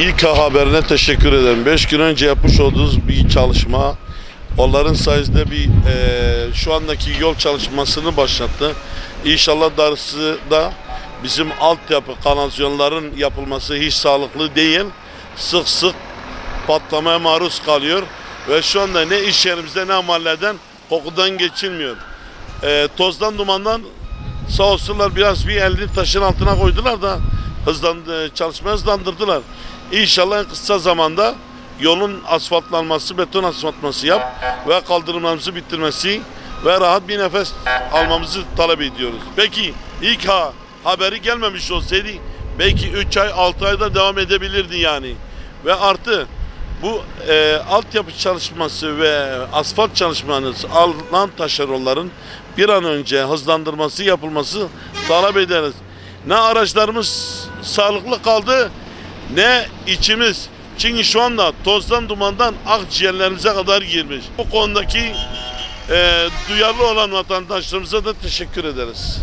İlk haberine teşekkür ederim. 5 gün önce yapmış olduğunuz bir çalışma, onların sayesinde şu andaki yol çalışmasını başlattı. İnşallah darısı da bizim altyapı kanalizasyonların yapılması hiç sağlıklı değil. Sık sık patlamaya maruz kalıyor ve şu anda ne iş yerimizde ne mahalleden kokudan geçilmiyor. Tozdan dumandan sağ olsunlar biraz bir elini taşın altına koydular da çalışmayı hızlandırdılar. İnşallah en kısa zamanda yolun asfaltlanması, beton asfaltlaması yap ve kaldırımlarımızı bitirmesi ve rahat bir nefes almamızı talep ediyoruz. Peki ilk haberi gelmemiş olsaydı belki 3 ay 6 ayda devam edebilirdi yani. Ve artı bu altyapı çalışması ve asfalt çalışmanız alan taşeronların bir an önce hızlandırması yapılması talep ederiz. Ne araçlarımız sağlıklı kaldı ne içimiz. Çünkü şu anda tozdan dumandan akciğerlerimize kadar girmiş. Bu konudaki duyarlı olan vatandaşlarımıza da teşekkür ederiz.